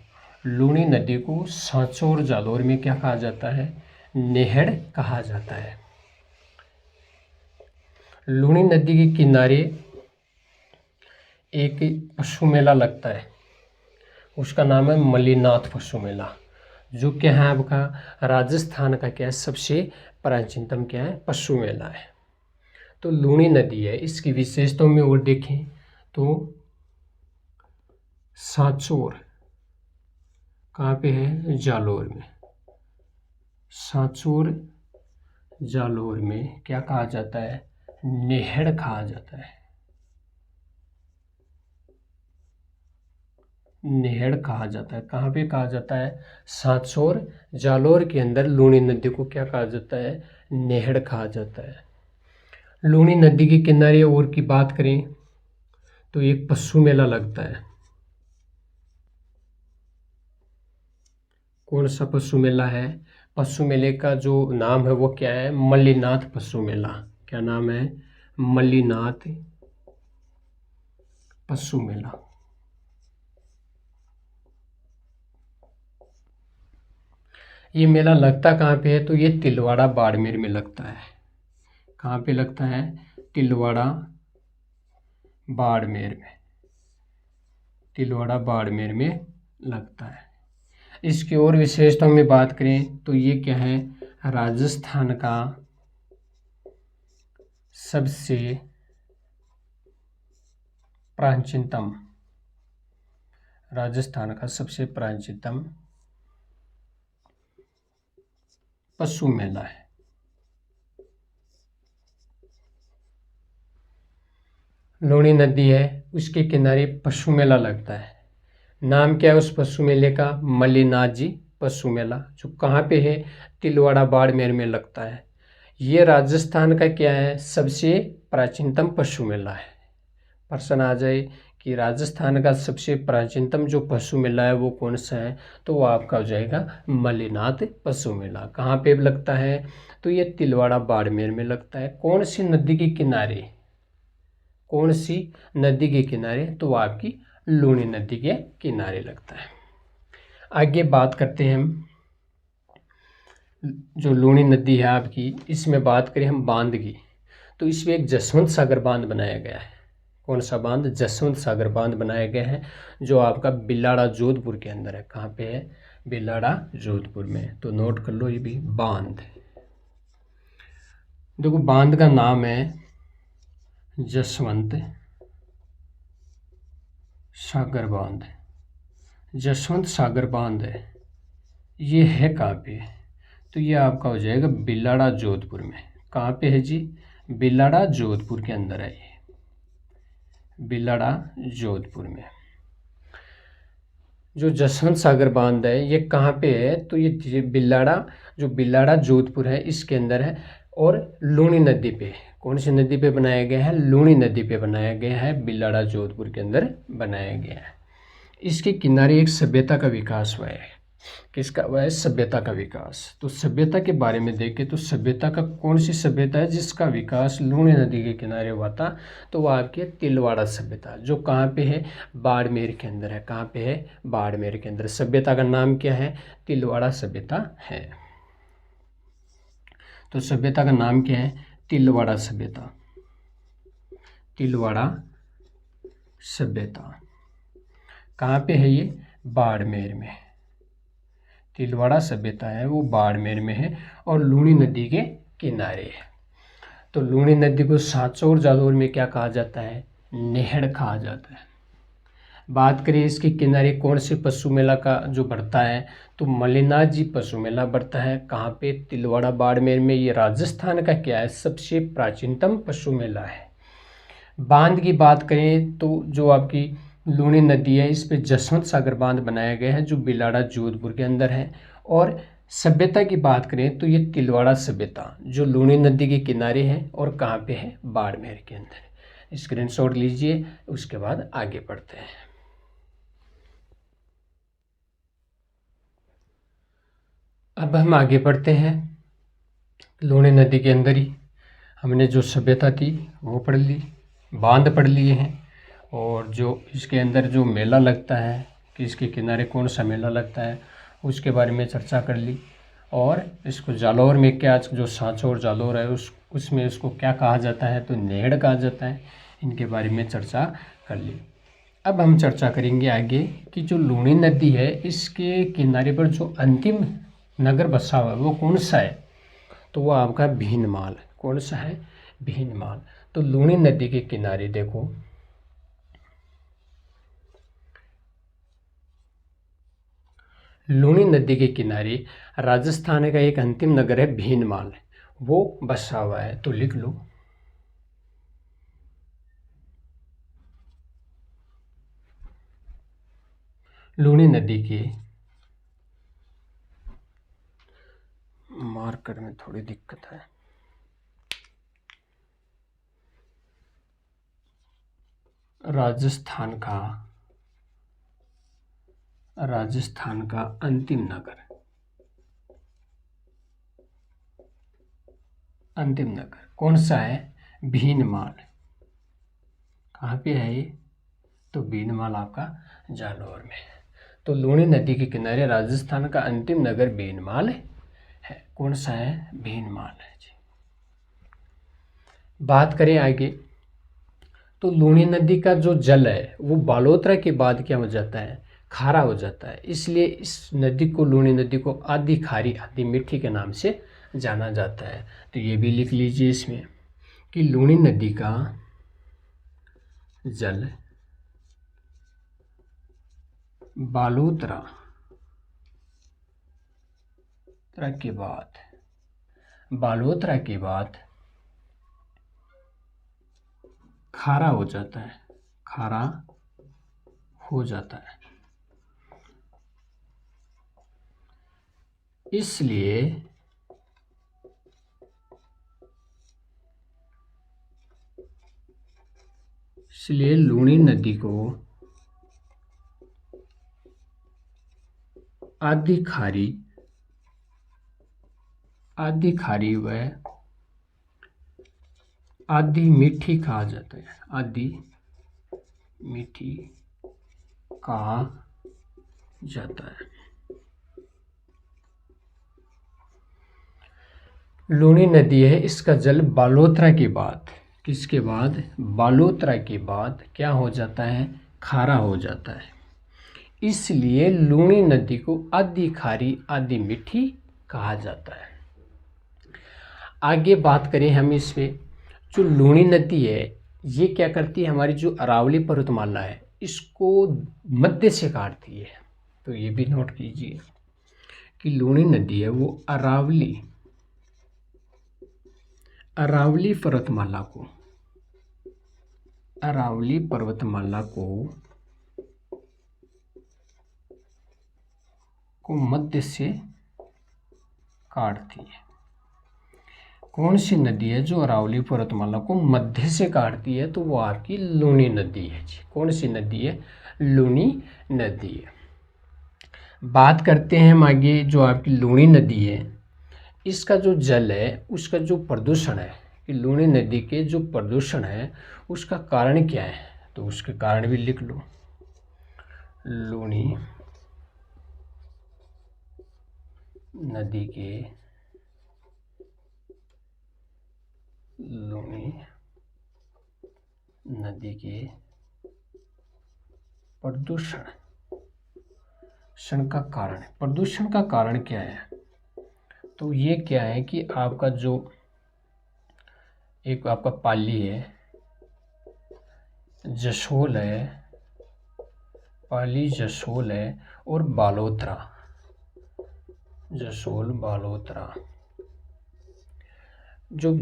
लूणी नदी को सांचौर जालोर में क्या कहा जाता है? नेहड़ कहा जाता है। लूणी नदी के किनारे एक पशु मेला लगता है, उसका नाम है मल्लीनाथ पशु मेला, जो क्या है आपका राजस्थान का क्या है? सबसे प्राचीनतम क्या है? पशु मेला है। तो लूणी नदी है, इसकी विशेषताओं में और देखें तो सांचौर कहाँ पे है? जालोर में। सांचौर जालोर में क्या कहा जाता है? नेहड़ कहा जाता है। नेहड़ कहा जाता है। कहाँ पे कहा जाता है? सांचौर जालोर के अंदर लूणी नदी को क्या कहा जाता है? नेहड़ कहा जाता है। लूणी नदी के किनारे और की बात करें तो एक पशु मेला लगता है। कौन सा पशु मेला है? पशु मेले का जो नाम है वो क्या है? मल्लीनाथ पशु मेला। क्या नाम है? मल्लीनाथ पशु मेला। ये मेला लगता कहाँ पे है? तो ये तिलवाड़ा बाड़मेर में लगता है। कहाँ पे लगता है? तिलवाड़ा बाड़मेर में, तिलवाड़ा बाड़मेर में लगता है। इसकी और विशेषताओं में बात करें तो ये क्या है? राजस्थान का सबसे प्राचीनतम, राजस्थान का सबसे प्राचीनतम पशु मेला है। लूणी नदी है, उसके किनारे पशु मेला लगता है। नाम क्या है उस पशु मेले का? मल्लिनाथ जी पशु मेला, जो कहाँ पे है? तिलवाड़ा बाड़मेर में लगता है। ये राजस्थान का क्या है? सबसे प्राचीनतम पशु मेला है। प्रश्न आ जाए कि राजस्थान का सबसे प्राचीनतम जो पशु मेला है वो कौन सा है? तो वो आपका हो जाएगा मल्लिनाथ पशु मेला। कहाँ पे लगता है? तो ये तिलवाड़ा बाड़मेर में लगता है। कौन सी नदी के किनारे? कौन सी नदी के किनारे? तो वो आपकी लूणी नदी के किनारे लगता है। आगे बात करते हैं हम, जो लूणी नदी है आपकी, इसमें बात करें हम बांध की, तो इसमें एक जसवंत सागर बांध बनाया गया है। कौन सा बांध? जसवंत सागर बांध बनाया गया है, जो आपका बिलाड़ा जोधपुर के अंदर है। कहाँ पे है? बिलाड़ा जोधपुर में। तो नोट कर लो ये भी बांध। देखो बांध का नाम है जसवंत सागर बांध। जसवंत सागर बांध है, ये है कहाँ पे? तो ये आपका हो जाएगा बिलाड़ा जोधपुर में। कहाँ पे है जी? बिलाड़ा जोधपुर के अंदर है ये, बिलाड़ा जोधपुर में। जो जसवंत सागर बांध है ये कहाँ पे है? तो ये बिलाड़ा, जो बिलाड़ा जोधपुर है इसके अंदर है, और लूणी नदी पे। कौन सी नदी पे बनाया गया है? लूणी नदी पे बनाया गया है, बिलाड़ा जोधपुर के अंदर बनाया गया है। इसके किनारे एक सभ्यता का विकास हुआ है। किसका हुआ है? सभ्यता का विकास। तो सभ्यता के बारे में देखें तो सभ्यता का, कौन सी सभ्यता है जिसका विकास लूणी नदी के किनारे हुआ था? तो वो आपकी है तिलवाड़ा सभ्यता, जो कहाँ पे है? बाड़मेर के अंदर है। कहाँ पे है? बाड़मेर के अंदर। सभ्यता का नाम क्या है? तिलवाड़ा सभ्यता है। तो सभ्यता का नाम क्या है? तिलवाड़ा सभ्यता, तिलवाड़ा सभ्यता। कहाँ पे है ये? बाड़मेर में। तिलवाड़ा सभ्यता है वो बाड़मेर में है और लूणी नदी के किनारे है। तो लूणी नदी को सांचौर जालौर में क्या कहा जाता है? नेहड़ कहा जाता है। बात करें इसके किनारे कौन से पशु मेला का जो बढ़ता है? तो मल्लिनाथ जी पशु मेला बढ़ता है। कहाँ पे? तिलवाड़ा बाड़मेर में। ये राजस्थान का क्या है? सबसे प्राचीनतम पशु मेला है। बांध की बात करें तो जो आपकी लूणी नदी है इस पे जसवंत सागर बांध बनाया गया है, जो बिलाड़ा जोधपुर के अंदर है। और सभ्यता की बात करें तो ये तिलवाड़ा सभ्यता, जो लूणी नदी के किनारे है और कहाँ पे है? बाड़मेर के अंदर। स्क्रीनशॉट लीजिए, उसके बाद आगे बढ़ते हैं। अब हम आगे बढ़ते हैं। लूणी नदी के अंदर ही हमने जो सभ्यता थी वो पढ़ ली, बांध पढ़ लिए हैं, और जो इसके अंदर जो मेला लगता है कि इसके किनारे कौन सा मेला लगता है उसके बारे में चर्चा कर ली। और इसको जालौर में क्या, जो सांचौर जालौर है उसमें उसको क्या कहा जाता है? तो नेहड़ कहा जाता है। इनके बारे में चर्चा कर ली। अब हम चर्चा करेंगे आगे कि जो लूणी नदी है इसके किनारे पर जो अंतिम नगर बसा हुआ है वो कौन सा है? तो वो आपका भीनमाल। कौन सा है? भीनमाल। तो लूणी नदी के किनारे देखो, लूणी नदी के किनारे राजस्थान का एक अंतिम नगर है भीनमाल, वो बसा हुआ है। तो लिख लो, लूणी नदी के मार्कर में थोड़ी दिक्कत है। राजस्थान का अंतिम नगर, अंतिम नगर कौन सा है? भीनमाल। कहाँ पे है ये? तो भीनमाल आपका जालौर में। तो लूणी नदी के किनारे राजस्थान का अंतिम नगर भीनमाल है। कौन सा है? भीनमाल है जी। बात करें आगे, तो लूणी नदी का जो जल है वो बालोतरा के बाद क्या हो जाता है? खारा हो जाता है। इसलिए इस नदी को, लूणी नदी को आधी खारी आधी मीठी के नाम से जाना जाता है। तो ये भी लिख लीजिए इसमें कि लूणी नदी का जल बालोतरा के बाद खारा हो जाता है, खारा हो जाता है। इसलिए लूणी नदी को आधी खारी व आधी मीठी कहा जाता है, आधी मीठी कहा जाता है। लूणी नदी है, इसका जल बालोतरा के बाद, किसके बाद? बालोतरा के बाद क्या हो जाता है? खारा हो जाता है। इसलिए लूणी नदी को आधी खारी आधी मीठी कहा जाता है। आगे बात करें हम इसमें, जो लूणी नदी है ये क्या करती है? हमारी जो अरावली पर्वतमाला है इसको मध्य से काटती है। तो ये भी नोट कीजिए कि लूणी नदी है वो अरावली पर्वतमाला को मध्य से काटती है। कौन सी नदी है जो अरावली पर्वतमाला को मध्य से काटती है? तो वो आपकी लूणी नदी है जी। कौन सी नदी है? लूणी नदी है। बात करते हैं हम आगे, जो आपकी लूणी नदी है इसका जो जल है उसका जो प्रदूषण है, कि लूणी नदी के जो प्रदूषण है उसका कारण क्या है? तो उसके कारण भी लिख लो। लूणी नदी के प्रदूषण का कारण, प्रदूषण का कारण क्या है? तो ये क्या है कि आपका जो एक आपका पाली है, जसोल है और बालोतरा, जो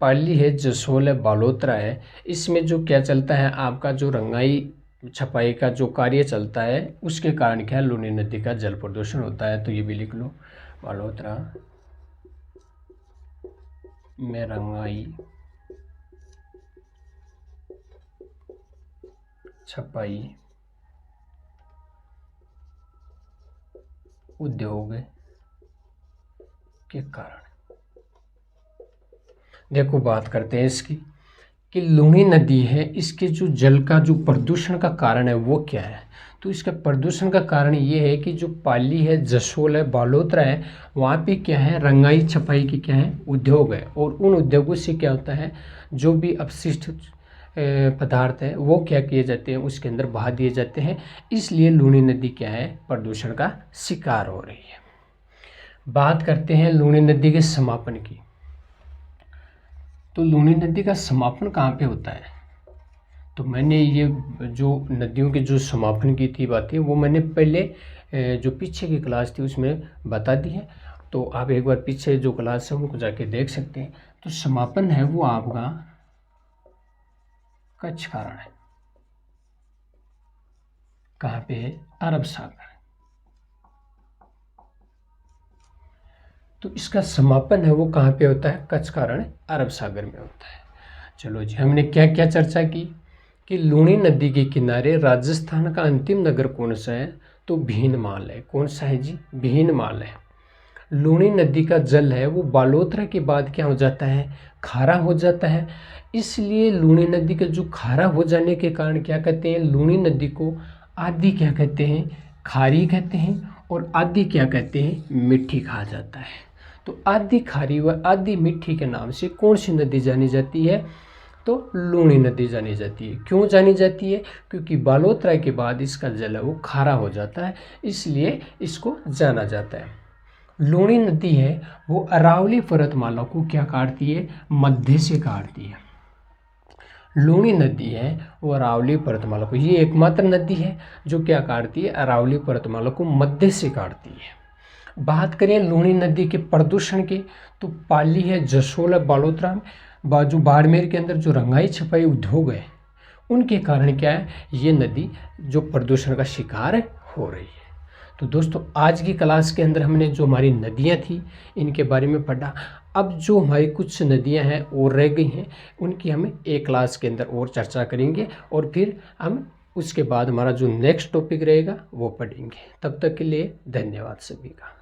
पाली है, जसोल है, बालोतरा है, इसमें जो क्या चलता है आपका जो रंगाई छपाई का जो कार्य चलता है उसके कारण क्या है? लूणी नदी का जल प्रदूषण होता है। तो ये भी लिख लो, बालोतरा में रंगाई छपाई उद्योग के कारण। देखो बात करते हैं इसकी कि लूणी नदी है, इसके जो जल का जो प्रदूषण का कारण है वो क्या है? तो इसका प्रदूषण का कारण ये है कि जो पाली है, जसोल है, बालोतरा है, वहाँ पे क्या है? रंगाई छपाई की क्या है? उद्योग है। और उन उद्योगों से क्या होता है? जो भी अपशिष्ट पदार्थ है वो क्या किए जाते हैं? उसके अंदर बहा दिए जाते हैं। इसलिए लूणी नदी क्या है? प्रदूषण का शिकार हो रही है। बात करते हैं लूणी नदी के समापन की। तो लूणी नदी का समापन कहाँ पे होता है? तो मैंने ये जो नदियों के जो समापन की थी बातें वो मैंने पहले जो पीछे की क्लास थी उसमें बता दी है। तो आप एक बार पीछे जो क्लास है उनको जाके देख सकते हैं। तो समापन है वो आपका कच्छ कारण है। कहाँ पे है? अरब सागर। तो इसका समापन है वो कहाँ पे होता है? कच्छ कारण अरब सागर में होता है। चलो जी, हमने क्या क्या चर्चा की कि लूणी नदी के किनारे राजस्थान का अंतिम नगर कौन सा है? तो भीनमाल है। कौन सा है जी? भीनमाल है। लूणी नदी का जल है वो बालोतरा के बाद क्या हो जाता है? खारा हो जाता है। इसलिए लूणी नदी का जो खारा हो जाने के कारण क्या कहते हैं? लूणी नदी को आधी क्या कहते हैं? खारी कहते हैं और आधी क्या कहते हैं, मीठी कहा जाता है। तो आधी खारी व आधी मीठी के नाम से कौन सी नदी जानी जाती है, तो लूणी नदी जानी जाती है। क्यों जानी जाती है, क्योंकि बालोतरा के बाद इसका जल है वो खारा हो जाता है, इसलिए इसको जाना जाता है। लूणी नदी है वो अरावली पर्वतमाला को क्या काटती है, मध्य से काटती है। लूणी नदी है वो अरावली पर्वतमाला को, ये एकमात्र नदी है जो क्या काटती है, अरावली पर्वतमाला को मध्य से काटती है। बात करें लूणी नदी के प्रदूषण के, तो पाली है, जसोल है, बालोतरा में, बाजू बाड़मेर के अंदर जो रंगाई छपाई उद्योग है उनके कारण क्या है, ये नदी जो प्रदूषण का शिकार हो रही है। तो दोस्तों आज की क्लास के अंदर हमने जो हमारी नदियाँ थी इनके बारे में पढ़ा। अब जो हमारी कुछ नदियाँ हैं और रह गई हैं उनकी हम एक क्लास के अंदर और चर्चा करेंगे, और फिर हम उसके बाद हमारा जो नेक्स्ट टॉपिक रहेगा वो पढ़ेंगे। तब तक के लिए धन्यवाद सभी का।